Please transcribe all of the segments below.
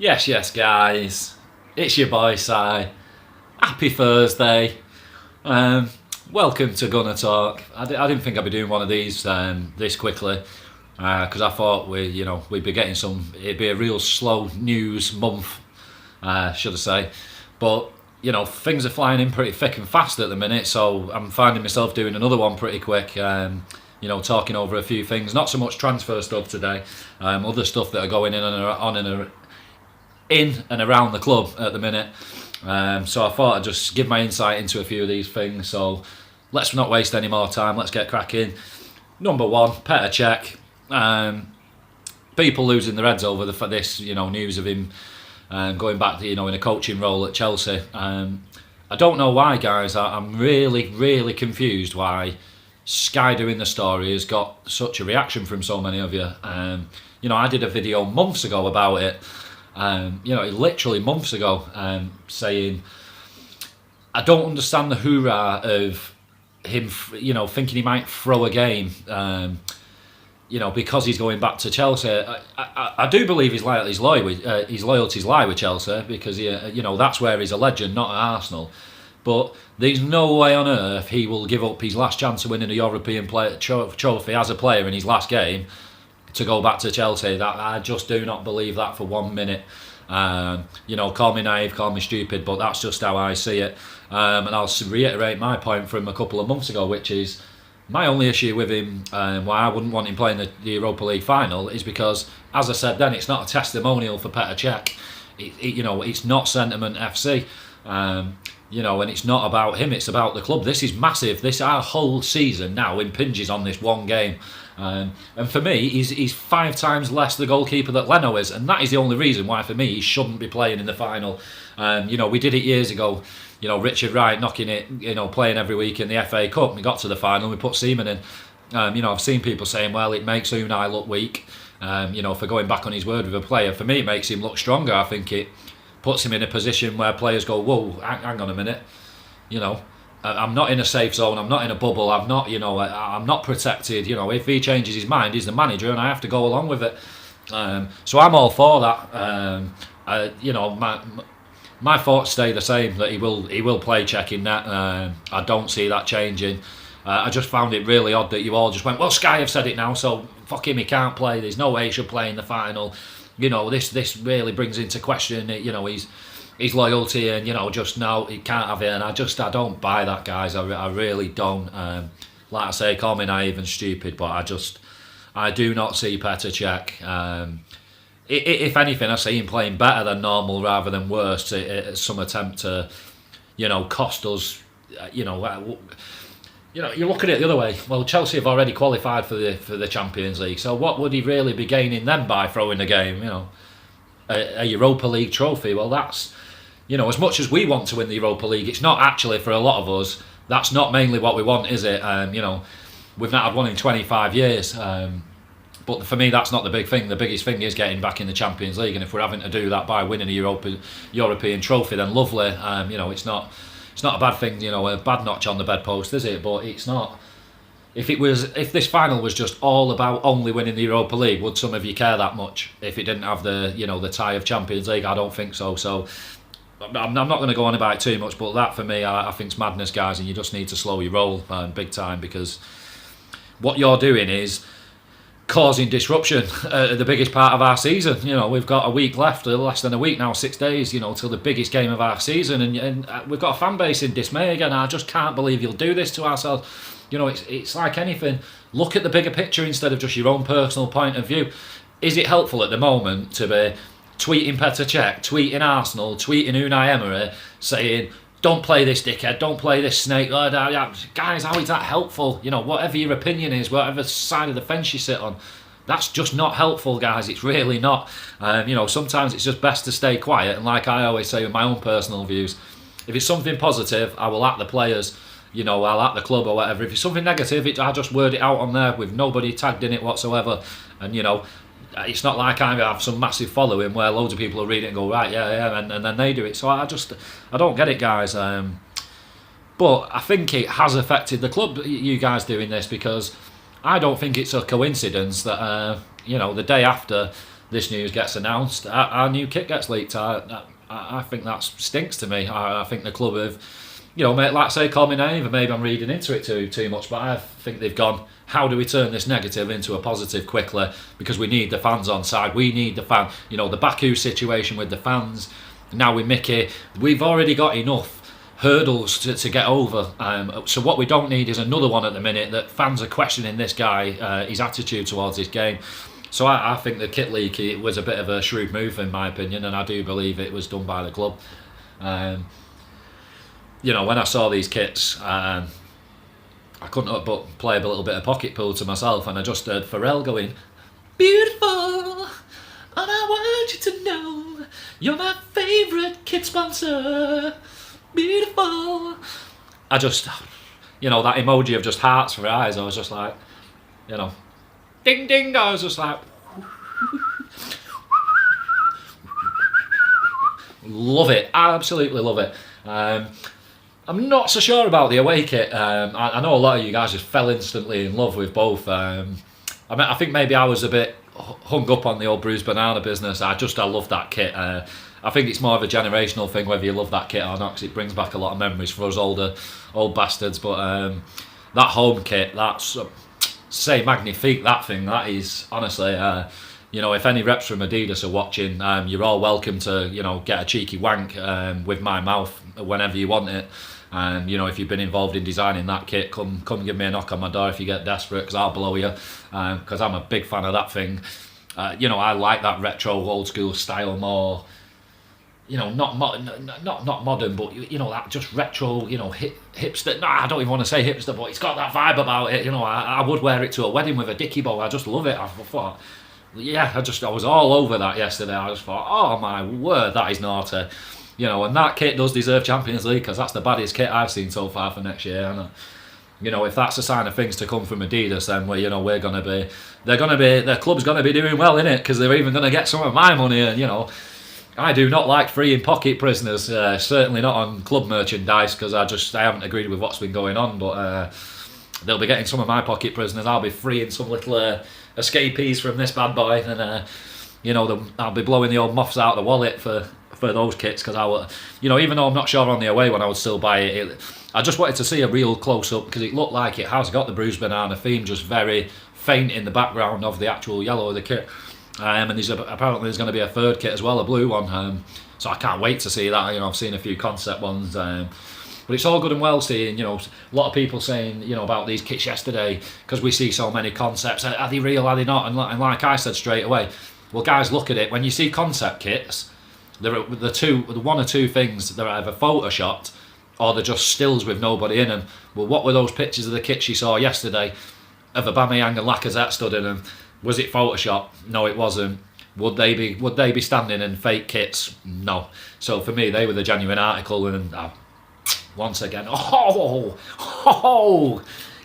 Yes, guys. It's your boy, Si. Happy Thursday. Welcome to Gunner Talk. I didn't think I'd be doing one of these this quickly because I thought we'd be getting it'd be a real slow news month, should I say. But, things are flying in pretty thick and fast at the minute, so I'm finding myself doing another one pretty quick. Talking over a few things. Not so much transfer stuff today, other stuff that are going in and around the club at the minute. So I thought I'd just give my insight into a few of these things. So let's not waste any more time. Let's get cracking. Number one, Petr Cech. People losing their heads over this, news of him going back, in a coaching role at Chelsea. I don't know why, guys. I'm really, really confused why Sky doing the story has got such a reaction from so many of you. I did a video months ago about it. Literally months ago, saying I don't understand the hoorah of him, thinking he might throw a game, because he's going back to Chelsea. I do believe his loyalties lie with Chelsea because that's where he's a legend, not at Arsenal. But there's no way on earth he will give up his last chance of winning a European trophy as a player in his last game to go back to Chelsea. That I just do not believe that for 1 minute. Call me naive, call me stupid, but that's just how I see it. And I'll reiterate my point from a couple of months ago, which is my only issue with him, why I wouldn't want him playing the Europa League final, is because, as I said then, it's not a testimonial for Petr Cech. It's not Sentiment FC. And it's not about him, it's about the club. This is massive. Our whole season now impinges on this one game. And for me, he's 5 times less the goalkeeper that Leno is, and that is the only reason why, for me, he shouldn't be playing in the final. We did it years ago. Richard Wright knocking it, playing every week in the FA Cup. We got to the final, we put Seaman in. I've seen people saying, well, it makes Unai look weak, for going back on his word with a player. For me, it makes him look stronger. I think it puts him in a position where players go, whoa, hang on a minute, I'm not in a safe zone, I'm not in a bubble, I'm not protected. If he changes his mind, he's the manager and I have to go along with it. So I'm all for that. My thoughts stay the same, that he will play Cech in that. I don't see that changing. I just found it really odd that you all just went, well, Sky have said it now, so fuck him, he can't play, there's no way he should play in the final. This really brings into question, his loyalty, and just no, he can't have it. And I don't buy that, guys. I really don't. Like I say, call me naive and stupid, but I do not see Petr Cech. If anything, I see him playing better than normal rather than worse. Some attempt to, cost us. You look at it the other way. Well, Chelsea have already qualified for the Champions League, so what would he really be gaining then by throwing the game? A Europa League trophy. Well, that's, as much as we want to win the Europa League, it's not actually, for a lot of us, that's not mainly what we want, is it? We've not had one in 25 years. But for me, that's not the big thing. The biggest thing is getting back in the Champions League, and if we're having to do that by winning a European trophy, then lovely. It's not a bad thing, a bad notch on the bedpost, is it? But it's not. If this final was just all about only winning the Europa League, would some of you care that much? If it didn't have the tie of Champions League, I don't think so. So I'm not going to go on about it too much, but that for me, I think it's madness, guys, and you just need to slow your roll big time, because what you're doing is causing disruption at the biggest part of our season. We've got a week left, less than a week now, 6 days, till the biggest game of our season, and we've got a fan base in dismay again. I just can't believe you'll do this to ourselves. It's like anything. Look at the bigger picture instead of just your own personal point of view. Is it helpful at the moment to be tweeting Petr Cech, tweeting Arsenal, tweeting Unai Emery, saying, don't play this dickhead, don't play this snake? Guys, how is that helpful? Whatever your opinion is, whatever side of the fence you sit on, that's just not helpful, guys. It's really not. Sometimes it's just best to stay quiet. And like I always say with my own personal views, if it's something positive, I will at the players, I'll at the club or whatever. If it's something negative, I just word it out on there with nobody tagged in it whatsoever. And, it's not like I have some massive following where loads of people will read it and go, right, yeah, and then they do it. So I don't get it, guys. But I think it has affected the club, you guys doing this, because I don't think it's a coincidence that, the day after this news gets announced, our new kit gets leaked. I think that stinks to me. I think the club have, like I say, call me naive, and maybe I'm reading into it too much, but I think they've gone, how do we turn this negative into a positive quickly? Because we need the fans on side. We need the fan. The Baku situation with the fans. Now with Mickey, we've already got enough hurdles to get over. So what we don't need is another one at the minute that fans are questioning this guy, his attitude towards this game. So I think the kit leak, it was a bit of a shrewd move in my opinion, and I do believe it was done by the club. When I saw these kits, I couldn't help but play a little bit of pocket pool to myself, and I just heard Pharrell going, beautiful, and I want you to know you're my favourite kit sponsor, beautiful. I just, that emoji of just hearts for eyes, I was just like, ding ding, I was just like, love it, absolutely love it. I'm not so sure about the away kit. I know a lot of you guys just fell instantly in love with both. I think maybe I was a bit hung up on the old bruised banana business. I love that kit. I think it's more of a generational thing whether you love that kit or not, because it brings back a lot of memories for us old bastards. But that home kit, that's c'est magnifique. That thing, that is honestly. If any reps from Adidas are watching, you're all welcome to get a cheeky wank with my mouth whenever you want it. And if you've been involved in designing that kit, come give me a knock on my door if you get desperate, because I'll blow you. Because I'm a big fan of that thing. I like that retro old school style more. Not modern, but that just retro. Hipster. No, I don't even want to say hipster, but it's got that vibe about it. I would wear it to a wedding with a dicky bow. I just love it. I thought. Yeah, I was all over that yesterday. I just thought, oh my word, that is naughty. And that kit does deserve Champions League, because that's the baddest kit I've seen so far for next year. And if that's a sign of things to come from Adidas, then their club's gonna be doing well in it, because they're even gonna get some of my money. And I do not like freeing pocket prisoners, certainly not on club merchandise, because I haven't agreed with what's been going on. But they'll be getting some of my pocket prisoners. I'll be freeing some little escapees from this bad boy, and I'll be blowing the old moths out of the wallet for those kits, because I will, even though I'm not sure on the away one I would still buy it. I just wanted to see a real close up, because it looked like it has got the bruised banana theme just very faint in the background of the actual yellow of the kit. And apparently there's going to be a third kit as well, a blue one. So I can't wait to see that. I've seen a few concept ones. But it's all good and well seeing, a lot of people saying, about these kits yesterday, because we see so many concepts. Are they real? Are they not? And like I said straight away, well, guys, look at it. When you see concept kits, there are the one or two things that are either photoshopped or they're just stills with nobody in them. Well, what were those pictures of the kits you saw yesterday of Aubameyang and Lacazette stood in them? Was it Photoshop? No, it wasn't. Would they be standing in fake kits? No. So for me, they were the genuine article, and once again,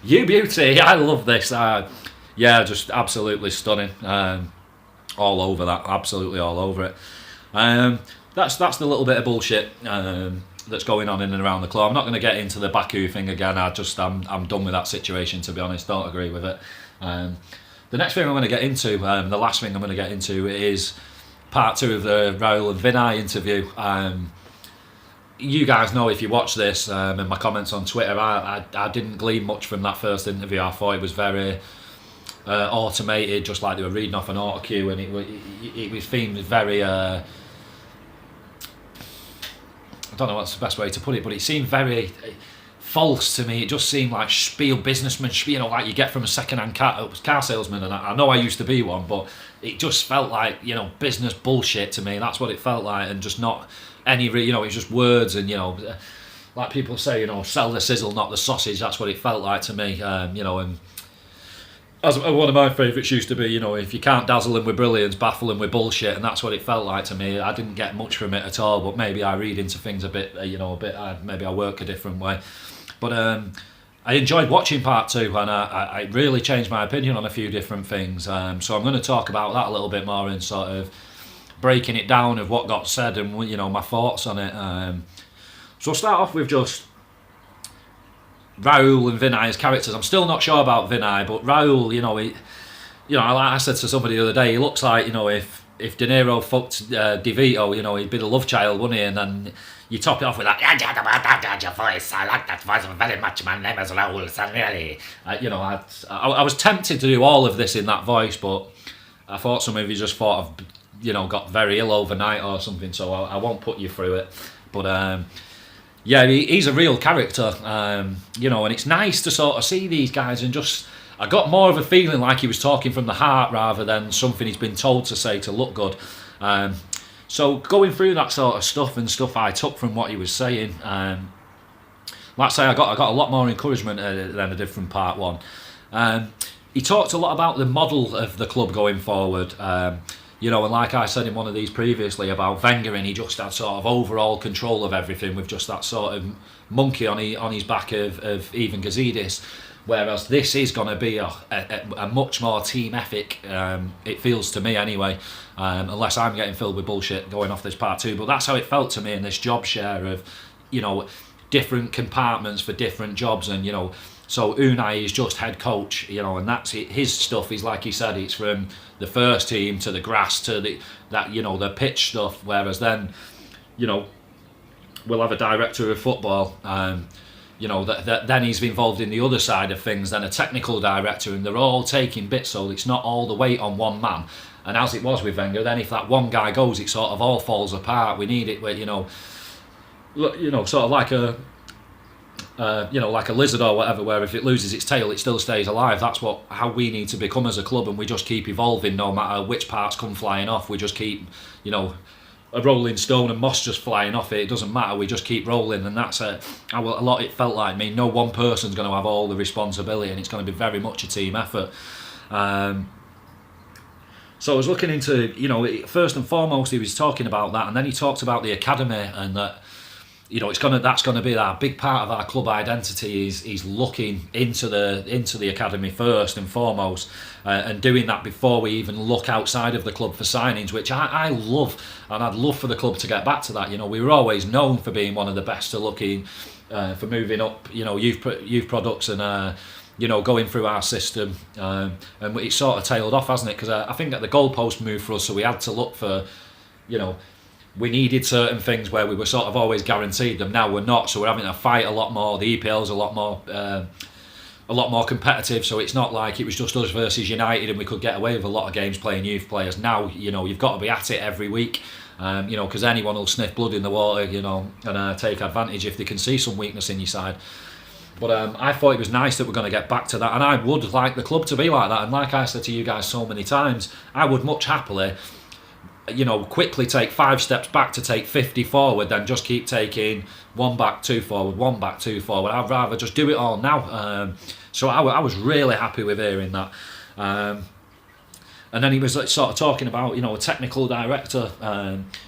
you beauty! I love this. Just absolutely stunning. All over that, absolutely all over it. That's the little bit of bullshit that's going on in and around the club. I'm not going to get into the Baku thing again. I'm done with that situation, to be honest. Don't agree with it. The next thing I'm going to get into, the last thing I'm going to get into, is part 2 of the Raul and Vinai interview. You guys know, if you watch this, in my comments on Twitter, I didn't glean much from that first interview. I thought it was very automated, just like they were reading off an auto cue, and it was themed very I don't know what's the best way to put it, but it seemed very false to me. It just seemed like spiel businessman, like you get from a second-hand car salesman, and I know I used to be one, but it just felt like business bullshit to me. That's what it felt like, and just not any it's just words, and like people say, sell the sizzle, not the sausage. That's what it felt like to me. And as one of my favourites used to be, if you can't dazzle them with brilliance, baffle them with bullshit, and that's what it felt like to me. I didn't get much from it at all, but maybe I read into things a bit, maybe I work a different way. But I enjoyed watching part 2, and I really changed my opinion on a few different things. So I'm going to talk about that a little bit more, and sort of breaking it down of what got said, and my thoughts on it. So I'll start off with just Raul and Vinai as characters. I'm still not sure about Vinai, but Raul, like I said to somebody the other day, he looks like, if if De Niro fucked De Vito, you know, he'd be the love child, wouldn't he? And then you top it off with that, your voice, I like that voice very much, my name is Raul Vinai. You know, I was tempted to do all of this in that voice, but I thought some of you just thought of, you know, got very ill overnight or something, so I won't put you through it. But yeah, he's a real character, you know, and it's nice to sort of see these guys and just, I got more of a feeling like he was talking from the heart rather than something he's been told to say to look good. So going through that sort of stuff and stuff I took from what he was saying, like I say, I got a lot more encouragement than I did from part one. He talked a lot about the model of the club going forward. You know, and like I said in one of these previously about Wenger, and he just had sort of overall control of everything with just that sort of monkey on his back of even Gazidis. Whereas this is going to be a much more team ethic, it feels to me anyway, unless I'm getting filled with bullshit going off this part two. But that's how it felt to me in this job share of, you know, different compartments for different jobs. And, you know, so Unai is just head coach, you know, and that's it. His stuff is, like he said, it's from the first team to the grass to the pitch stuff. Whereas then, you know, we'll have a director of football, you know, that then he's involved in the other side of things, then a technical director, and they're all taking bits, so it's not all the weight on one man. And as it was with Wenger, then if that one guy goes, it sort of all falls apart. We need it where, you know, sort of like a like a lizard or whatever, where if it loses its tail, it still stays alive. That's how we need to become as a club, and we just keep evolving no matter which parts come flying off. We just keep, you know, a rolling stone and moss just flying off it. It doesn't matter. We just keep rolling, and that's a lot. It felt like me. No one person's going to have all the responsibility, and it's going to be very much a team effort. So I was looking into, you know, first and foremost he was talking about that, and then he talked about the academy, and that, you know, that's going to be that big part of our club identity is looking into the academy first and foremost, and doing that before we even look outside of the club for signings, which I love, and I'd love for the club to get back to that. You know, we were always known for being one of the best to looking, for moving up, you know, youth products and you know, going through our system, and it sort of tailed off, hasn't it? Because I think that the goalpost moved for us, so we had to look for, you know, we needed certain things where we were sort of always guaranteed them. Now we're not, so we're having to fight a lot more. The EPL's a lot more competitive, so it's not like it was just us versus United and we could get away with a lot of games playing youth players. Now, you know, you've got to be at it every week, you know, because anyone will sniff blood in the water, you know, and take advantage if they can see some weakness in your side. But I thought it was nice that we're going to get back to that, and I would like the club to be like that. And like I said to you guys so many times, I would much happily, you know, quickly take 5 steps back to take 50 forward, then just keep taking 1 back, 2 forward, 1 back, 2 forward. I'd rather just do it all now. So I was really happy with hearing that. And then he was sort of talking about, you know, a technical director,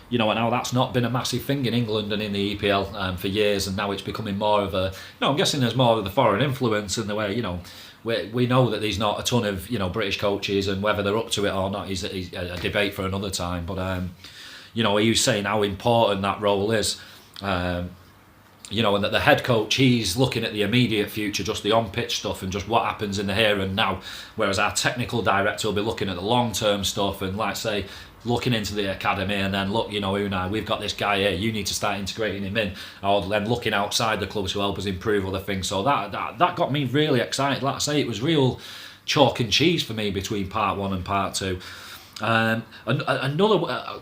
you know, and how that's not been a massive thing in England and in the EPL for years, and now it's becoming more of a, you know, I'm guessing there's more of the foreign influence in the way, you know, we know that there's not a ton of, you know, British coaches, and whether they're up to it or not is a debate for another time. But you know, he was saying how important that role is, you know, and that the head coach, he's looking at the immediate future, just the on-pitch stuff and just what happens in the here and now, whereas our technical director will be looking at the long-term stuff and, like say, looking into the academy, and then look, you know, Unai, we've got this guy here, you need to start integrating him in, or then looking outside the club to help us improve other things. So that got me really excited. Like I say, it was real chalk and cheese for me between part 1 and part 2. Another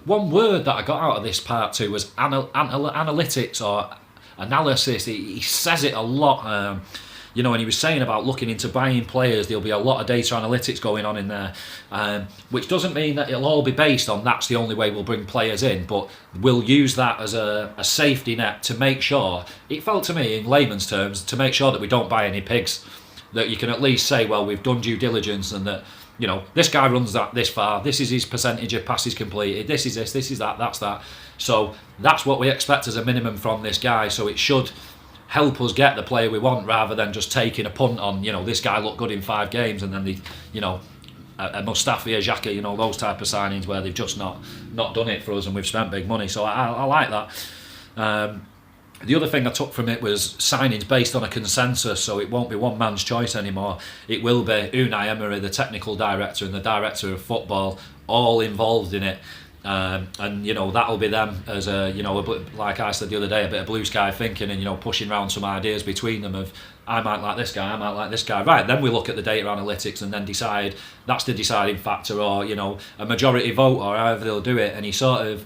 one word that I got out of this part 2 was analytics or analysis. He says it a lot, you know, and he was saying about looking into buying players, there'll be a lot of data analytics going on in there, which doesn't mean that it'll all be based on that's the only way we'll bring players in, but we'll use that as a safety net to make sure, it felt to me in layman's terms, to make sure that we don't buy any pigs, that you can at least say, well, we've done due diligence, and that, you know, this guy runs that this far, this is his percentage of passes completed, this is that, that's that. So that's what we expect as a minimum from this guy. So it should help us get the player we want, rather than just taking a punt on, you know, this guy looked good in 5 games, and then you know, a Mustafi, a Xhaka, you know, those type of signings where they've just not done it for us, and we've spent big money. So I like that. The other thing I took from it was signings based on a consensus, so it won't be one man's choice anymore. It will be Unai Emery, the technical director, and the director of football, all involved in it. And that'll be them as like I said the other day, a bit of blue sky thinking, and pushing around some ideas between them of, I might like this guy, I might like this guy. Right, then we look at the data analytics and then decide that's the deciding factor, or a majority vote, or however they'll do it. And he said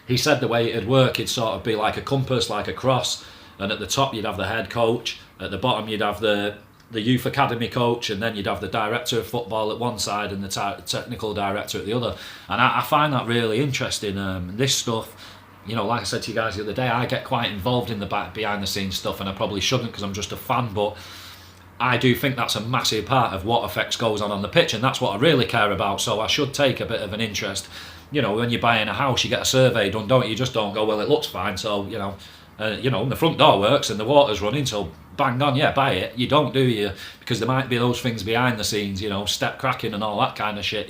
the way it'd work, it'd sort of be like a compass, like a cross, and at the top you'd have the head coach, at the bottom you'd have the youth academy coach, and then you'd have the director of football at one side and the technical director at the other. And I find that really interesting. This stuff, like I said to you guys the other day, I get quite involved in the behind the scenes stuff, and I probably shouldn't because I'm just a fan, but I do think that's a massive part of what affects goes on the pitch, and that's what I really care about. So I should take a bit of an interest. When you're buying a house, you get a survey done, don't you? You just don't go, well, it looks fine, so the front door works and the water's running, so bang on, yeah, buy it. You don't, do you? Because there might be those things behind the scenes, step cracking and all that kind of shit,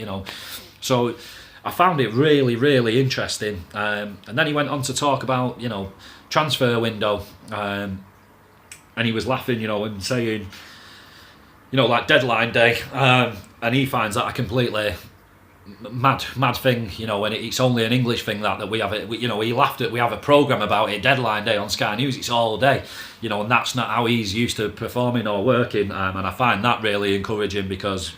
So I found it really, really interesting. And then he went on to talk about, transfer window, and he was laughing, and saying, like deadline day, and he finds that a completely mad thing, and it's only an English thing that we have it. He laughed at, we have a programme about it, deadline day on Sky News, it's all day, and that's not how he's used to performing or working, and I find that really encouraging because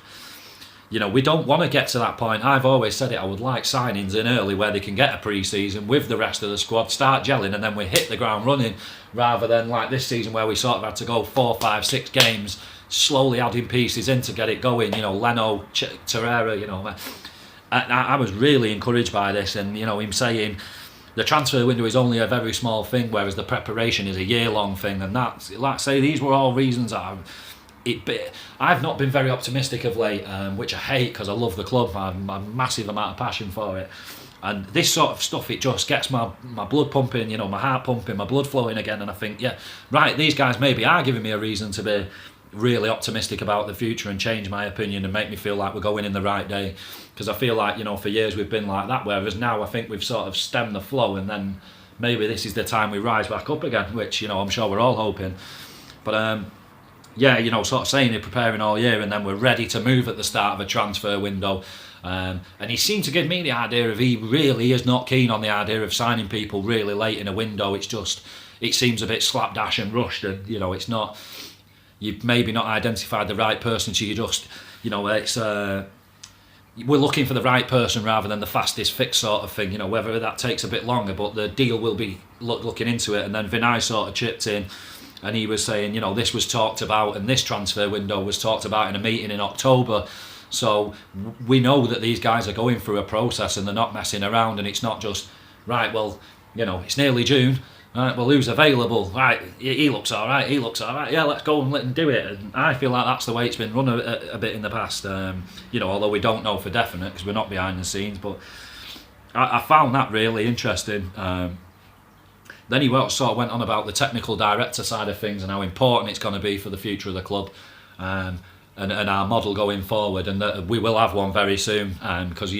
we don't want to get to that point. I've always said it, I would like signings in early where they can get a pre-season with the rest of the squad, start gelling, and then we hit the ground running, rather than like this season where we sort of had to go 4, 5, 6 games slowly adding pieces in to get it going. Leno, Torreira, I was really encouraged by this, and him saying the transfer window is only a very small thing, whereas the preparation is a year-long thing, and that's, like I say, these were all reasons that I've not been very optimistic of late, which I hate because I love the club. I have a massive amount of passion for it, and this sort of stuff, it just gets my blood pumping, my heart pumping, my blood flowing again, and I think, yeah, right, these guys maybe are giving me a reason to be really optimistic about the future and change my opinion and make me feel like we're going in the right day, because I feel like for years we've been like that, whereas now I think we've sort of stemmed the flow, and then maybe this is the time we rise back up again, which I'm sure we're all hoping. But sort of saying they're preparing all year and then we're ready to move at the start of a transfer window, and he seemed to give me the idea of he really is not keen on the idea of signing people really late in a window. It's just, it seems a bit slapdash and rushed, and it's not, you've maybe not identified the right person, so you just, it's we're looking for the right person rather than the fastest fix sort of thing, whether that takes a bit longer, but the deal will be looking into it. And then Vinai sort of chipped in, and he was saying, this was talked about, and this transfer window was talked about in a meeting in October, so we know that these guys are going through a process and they're not messing around, and it's not just, right, well, it's nearly June, right, well, who's available? Right, he looks all right, yeah, let's go and let him do it. And I feel like that's the way it's been run a bit in the past, although we don't know for definite because we're not behind the scenes, but I found that really interesting. Then he sort of went on about the technical director side of things and how important it's going to be for the future of the club, and our model going forward, and that we will have one very soon, because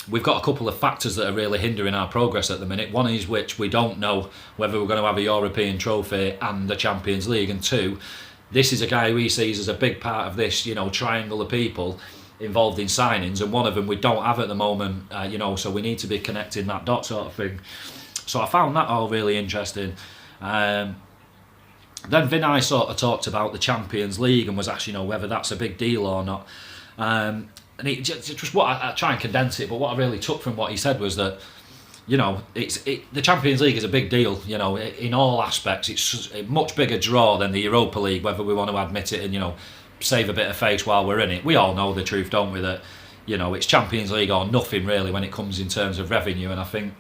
we've got a couple of factors that are really hindering our progress at the minute. One is which we don't know whether we're going to have a European trophy and the Champions League, and two, this is a guy who he sees as a big part of this triangle of people involved in signings, and one of them we don't have at the moment, so we need to be connecting that dot sort of thing. So I found that all really interesting. Then Vinai sort of talked about the Champions League and was actually, whether that's a big deal or not. And it just what I try and condense it, but what I really took from what he said was that, the Champions League is a big deal, in all aspects. It's a much bigger draw than the Europa League, whether we want to admit it and, save a bit of face while we're in it. We all know the truth, don't we, that, it's Champions League or nothing really when it comes in terms of revenue. And I think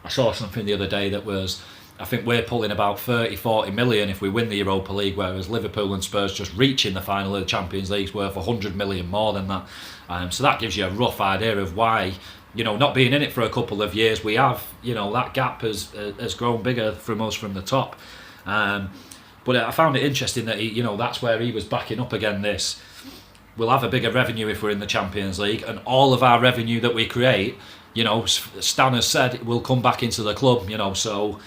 I saw something the other day that was, I think we're pulling about 30-40 million if we win the Europa League, whereas Liverpool and Spurs just reaching the final of the Champions League is worth 100 million more than that. So that gives you a rough idea of why, not being in it for a couple of years, we have, that gap has grown bigger from us from the top. But I found it interesting that he, that's where he was backing up again this. We'll have a bigger revenue if we're in the Champions League, and all of our revenue that we create, Stan has said, will come back into the club, so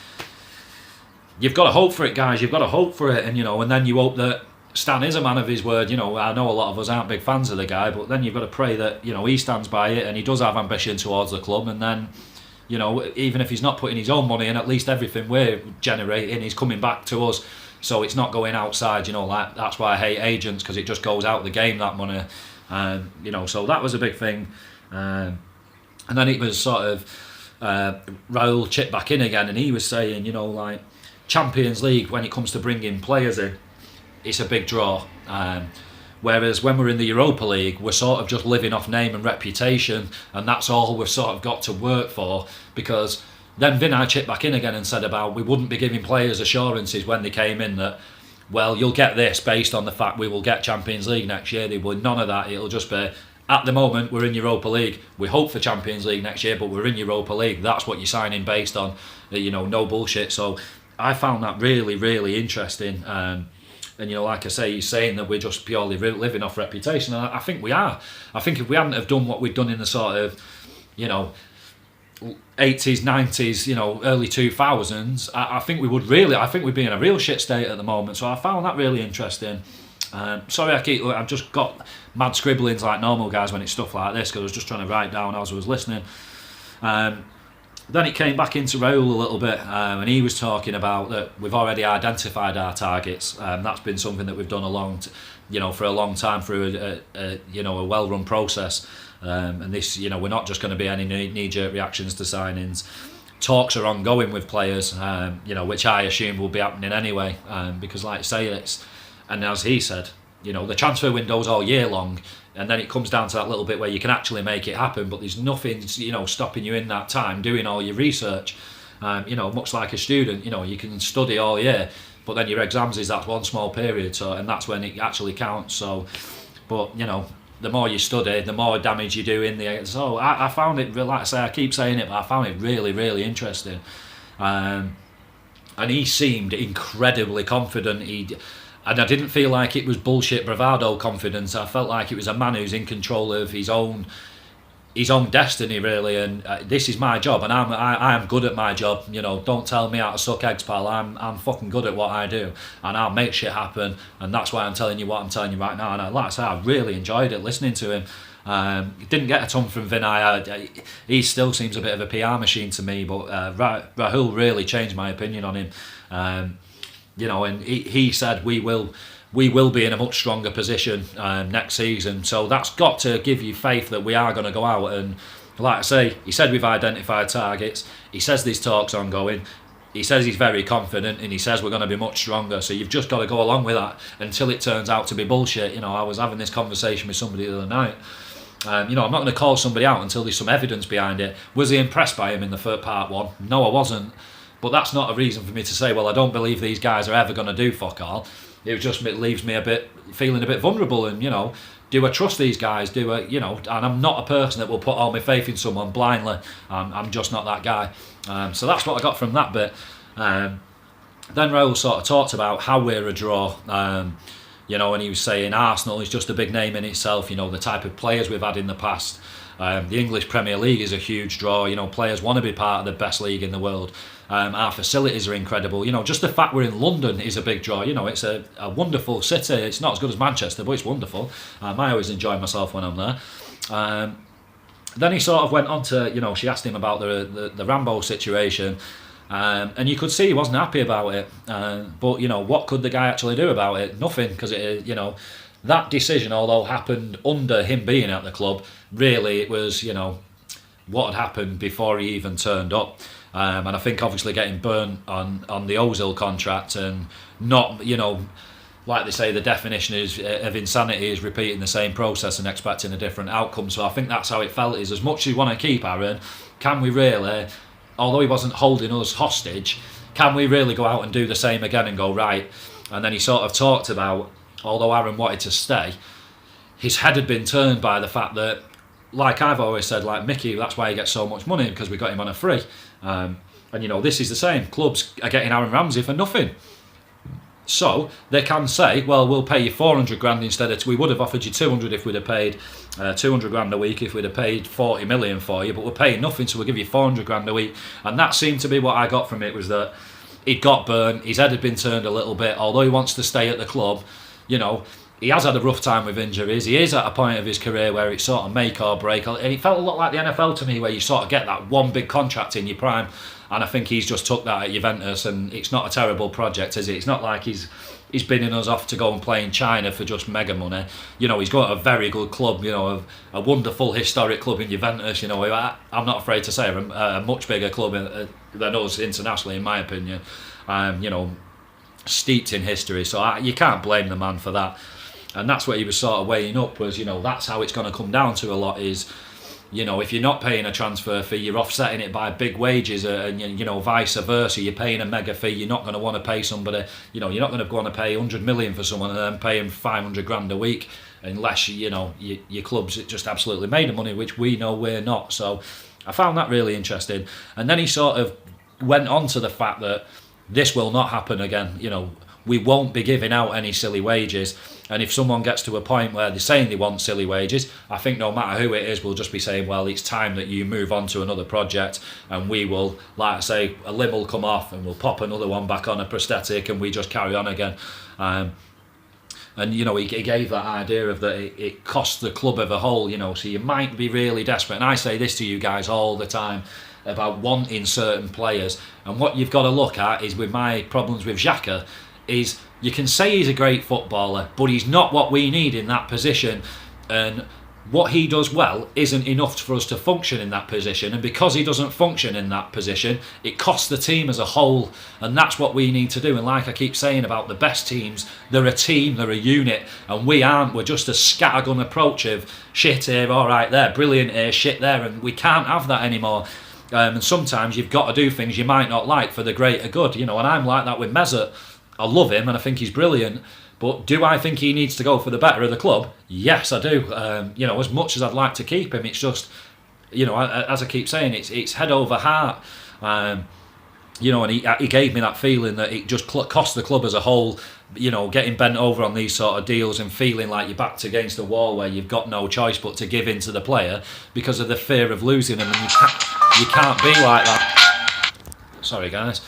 you've got to hope for it, guys. You've got to hope for it, and and then you hope that Stan is a man of his word. You know, I know a lot of us aren't big fans of the guy, but then you've got to pray that, you know, he stands by it and he does have ambition towards the club. And then, you know, even if he's not putting his own money in, at least everything we're generating is coming back to us. So it's not going outside. You know, like that's why I hate agents, because it just goes out the game, that money. You know, so that was a big thing. And then it was sort of Raul chipped back in again, and he was saying, you know, like Champions League, when it comes to bringing players in, it's a big draw. Whereas when we're in the Europa League, we're sort of just living off name and reputation, and that's all we've sort of got to work for. Because then Vinai chipped back in again and said about we wouldn't be giving players assurances when they came in that, well, you'll get this based on the fact we will get Champions League next year. They will none of that. It'll just be, at the moment, we're in Europa League. We hope for Champions League next year, but we're in Europa League. That's what you're signing based on. You know, no bullshit. So I found that really, really interesting. And, you know, like I say, he's saying that we're just purely living off reputation. And I think we are. I think if we hadn't have done what we'd done in the sort of, you know, 80s, 90s, you know, early 2000s, I think we would really, I think we'd be in a real shit state at the moment. So I found that really interesting. Sorry, I've just got mad scribblings like normal guys when it's stuff like this, because I was just trying to write down as I was listening. Then it came back into Raul a little bit, and he was talking about that we've already identified our targets. That's been something that we've done for a long time through a well-run process. And this, you know, we're not just going to be any knee-jerk reactions to signings. Talks are ongoing with players, you know, which I assume will be happening anyway, because, like I say, and as he said, you know, the transfer window's all year long, and then it comes down to that little bit where you can actually make it happen, but there's nothing, you know, stopping you in that time doing all your research. You know, much like a student, you know, you can study all year, but then your exams is that one small period, so, and that's when it actually counts. So, but, you know, the more you study, the more damage you do in the. So I found it, like I say, I keep saying it, but I found it really, really interesting. And he seemed incredibly confident. And I didn't feel like it was bullshit bravado confidence. I felt like it was a man who's in control of his own destiny, really. And this is my job, and I am good at my job. You know, don't tell me how to suck eggs, pal. I'm fucking good at what I do, and I'll make shit happen. And that's why I'm telling you what I'm telling you right now. And like I say, I really enjoyed it listening to him. Didn't get a ton from Vinai. He still seems a bit of a PR machine to me, but Raul really changed my opinion on him. You know, and he said we will be in a much stronger position next season. So that's got to give you faith that we are going to go out. And like I say, he said we've identified targets. He says these talks ongoing. He says he's very confident, and he says we're going to be much stronger. So you've just got to go along with that until it turns out to be bullshit. You know, I was having this conversation with somebody the other night. You know, I'm not going to call somebody out until there's some evidence behind it. Was he impressed by him in the first part one? No, I wasn't. But that's not a reason for me to say, well, I don't believe these guys are ever going to do fuck all. It just leaves me feeling a bit vulnerable. And, you know, do I trust these guys? You know, and I'm not a person that will put all my faith in someone blindly. I'm just not that guy. So that's what I got from that bit. Then Raul sort of talked about how we're a draw. You know, and he was saying Arsenal is just a big name in itself. You know, the type of players we've had in the past. The English Premier League is a huge draw. You know, players want to be part of the best league in the world. Our facilities are incredible. You know, just the fact we're in London is a big draw. You know, it's a wonderful city. It's not as good as Manchester, but it's wonderful. I always enjoy myself when I'm there. Then he sort of went on to, you know, she asked him about the Rambo situation. And you could see he wasn't happy about it. But, you know, what could the guy actually do about it? Nothing, because, you know, that decision, although happened under him being at the club, really it was, you know, what had happened before he even turned up. And I think obviously getting burnt on the Ozil contract and not, you know, like they say, the definition of insanity is repeating the same process and expecting a different outcome. So I think that's how it felt, is as much as you want to keep Aaron, can we really, although he wasn't holding us hostage, can we really go out and do the same again and go, right? And then he sort of talked about, although Aaron wanted to stay, his head had been turned by the fact that, like I've always said, like Mickey, that's why he gets so much money, because we got him on a free. And, you know, this is the same. Clubs are getting Aaron Ramsey for nothing. So they can say, well, we'll pay you 400 grand instead of, we would have offered you 200 if we'd have paid 200 grand a week, if we'd have paid 40 million for you, but we're paying nothing, so we'll give you 400 grand a week. And that seemed to be what I got from it, was that he'd got burnt, his head had been turned a little bit, although he wants to stay at the club. you know, he has had a rough time with injuries. He is at a point of his career where it's sort of make or break. And it felt a lot like the NFL to me, where you sort of get that one big contract in your prime. And I think he's just took that at Juventus, and it's not a terrible project, is it? It's not like he's binning us off to go and play in China for just mega money. You know, he's got a very good club, you know, a wonderful historic club in Juventus. You know, I'm not afraid to say a much bigger club than us internationally, in my opinion. You know, steeped in history, so you can't blame the man for that. And that's what he was sort of weighing up, was, you know, that's how it's going to come down to a lot is, you know, if you're not paying a transfer fee, you're offsetting it by big wages, and, you know, vice versa. You're paying a mega fee, you're not going to want to pay somebody, you know, you're not going to want to pay 100 million for someone and then pay him 500 grand a week, unless, you know, your club's just absolutely made of money, which we know we're not. So I found that really interesting. And then he sort of went on to the fact that this will not happen again. You know, we won't be giving out any silly wages. And if someone gets to a point where they're saying they want silly wages, I think no matter who it is, we'll just be saying, well, it's time that you move on to another project, and we will, like I say, a limb will come off and we'll pop another one back on a prosthetic, and we just carry on again. And, you know, he gave that idea of that it costs the club as a whole, you know, so you might be really desperate. And I say this to you guys all the time about wanting certain players. And what you've got to look at is, with my problems with Xhaka, is you can say he's a great footballer, but he's not what we need in that position. And what he does well isn't enough for us to function in that position. And because he doesn't function in that position, it costs the team as a whole. And that's what we need to do. And like I keep saying about the best teams, they're a team, they're a unit. And we aren't. We're just a scattergun approach of shit here, all right there, brilliant here, shit there. And we can't have that anymore. And sometimes you've got to do things you might not like for the greater good. You know, and I'm like that with Mesut. I love him and I think he's brilliant, but do I think he needs to go for the better of the club? Yes, I do. You know, as much as I'd like to keep him, it's just, you know, as I keep saying, it's head over heart. You know, and he gave me that feeling that it just cost the club as a whole, you know, getting bent over on these sort of deals and feeling like you're backed against a wall where you've got no choice but to give in to the player because of the fear of losing him, and you can't be like that. Sorry, guys.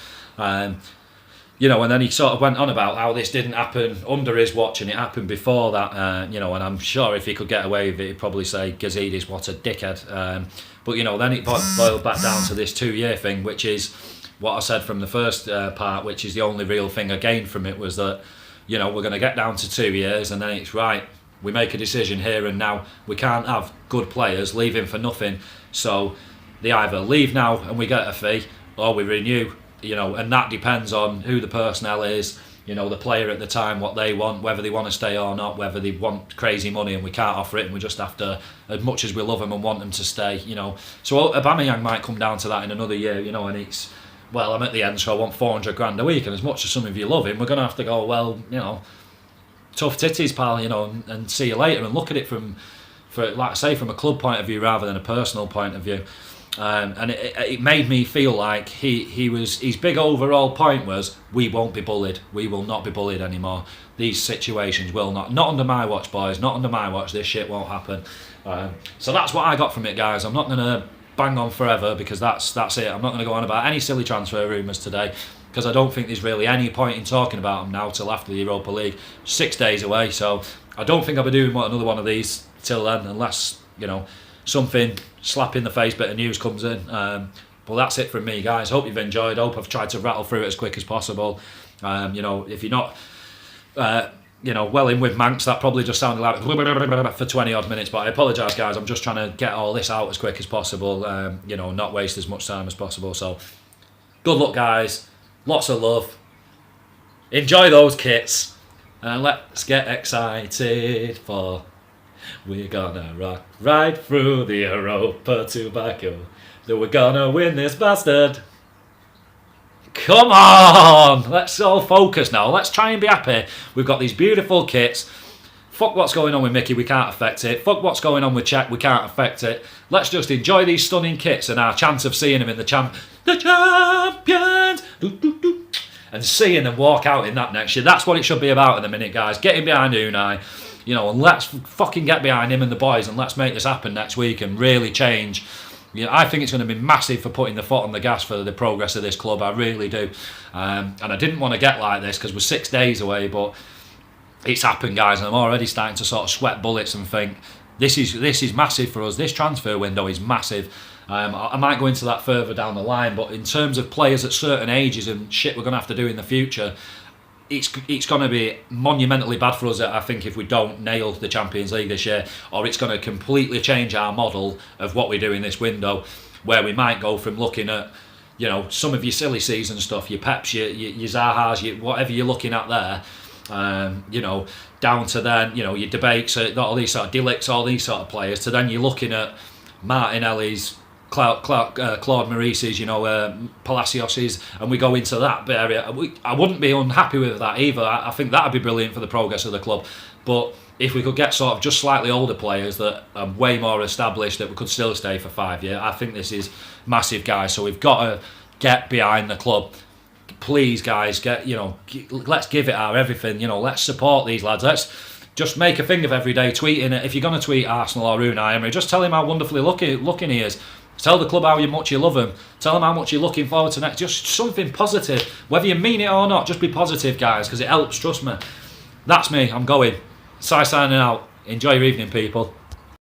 You know, and then he sort of went on about how this didn't happen under his watch and it happened before that, you know, and I'm sure if he could get away with it, he'd probably say, Gazidis, what a dickhead. But, you know, then it boiled back down to this 2-year thing, which is what I said from the first part, which is the only real thing I gained from it, was that, you know, we're going to get down to 2 years and then it's right, we make a decision here and now. We can't have good players leaving for nothing. So they either leave now and we get a fee, or we renew. You know, and that depends on who the personnel is, you know, the player at the time, what they want, whether they want to stay or not, whether they want crazy money and we can't offer it and we just have to, as much as we love them and want them to stay, you know. So Aubameyang might come down to that in another year, you know, and it's, well, I'm at the end, so I want 400 grand a week, and as much as some of you love him, we're going to have to go, well, you know, tough titties, pal, you know, and see you later, and look at it from, like I say, from a club point of view rather than a personal point of view. And it made me feel like his big overall point was, we won't be bullied, we will not be bullied anymore, these situations will not under my watch, boys, not under my watch, this shit won't happen. So that's what I got from it, guys. I'm not going to bang on forever because that's it. I'm not going to go on about any silly transfer rumours today, because I don't think there's really any point in talking about them now till after the Europa League. 6 days away, so I don't think I'll be doing another one of these till then, unless, you know, something slap in the face bit of news comes in. But that's it from me, guys. Hope you've enjoyed. Hope I've tried to rattle through it as quick as possible. You know, if you're not you know, well in with Manx, that probably just sounded like for 20 odd minutes, but I apologise, guys. I'm just trying to get all this out as quick as possible, you know, not waste as much time as possible. So good luck, guys, lots of love, enjoy those kits, and let's get excited, for we're gonna rock right through the Europa to Baku. That we're gonna win this bastard. Come on! Let's all focus now. Let's try and be happy. We've got these beautiful kits. Fuck what's going on with Mickey, we can't affect it. Fuck what's going on with Cech, we can't affect it. Let's just enjoy these stunning kits and our chance of seeing them in the champions! And seeing them walk out in that next year. That's what it should be about in a minute, guys. Getting behind Unai. You know, and let's fucking get behind him and the boys, and let's make this happen next week and really change. You know, I think it's going to be massive for putting the foot on the gas for the progress of this club. I really do. And I didn't want to get like this because we're 6 days away, but it's happened, guys, and I'm already starting to sort of sweat bullets and think this is massive for us. This transfer window is massive. I might go into that further down the line, but in terms of players at certain ages and shit we're going to have to do in the future, it's going to be monumentally bad for us, I think, if we don't nail the Champions League this year, or it's going to completely change our model of what we do in this window, where we might go from looking at, you know, some of your silly season stuff, your Peps, your Zahas, whatever you're looking at there, you know, down to then, you know, your debates, all these sort of Dillicks, all these sort of players, to then you're looking at Martinelli's, Claude Maurice's, you know, Palacios's, and we go into that area. I wouldn't be unhappy with that either. I think that'd be brilliant for the progress of the club. But if we could get sort of just slightly older players that are way more established, that we could still stay for 5 years, I think this is massive, guys. So we've got to get behind the club. Please, guys, let's give it our everything. You know, let's support these lads. Let's just make a thing of every day tweeting it. If you're going to tweet Arsenal or Unai Emery, just tell him how wonderfully looking he is. Tell the club how much you love him. Tell them how much you're looking forward to next. Just something positive. Whether you mean it or not, just be positive, guys, because it helps, trust me. That's me. I'm going. Si signing out. Enjoy your evening, people.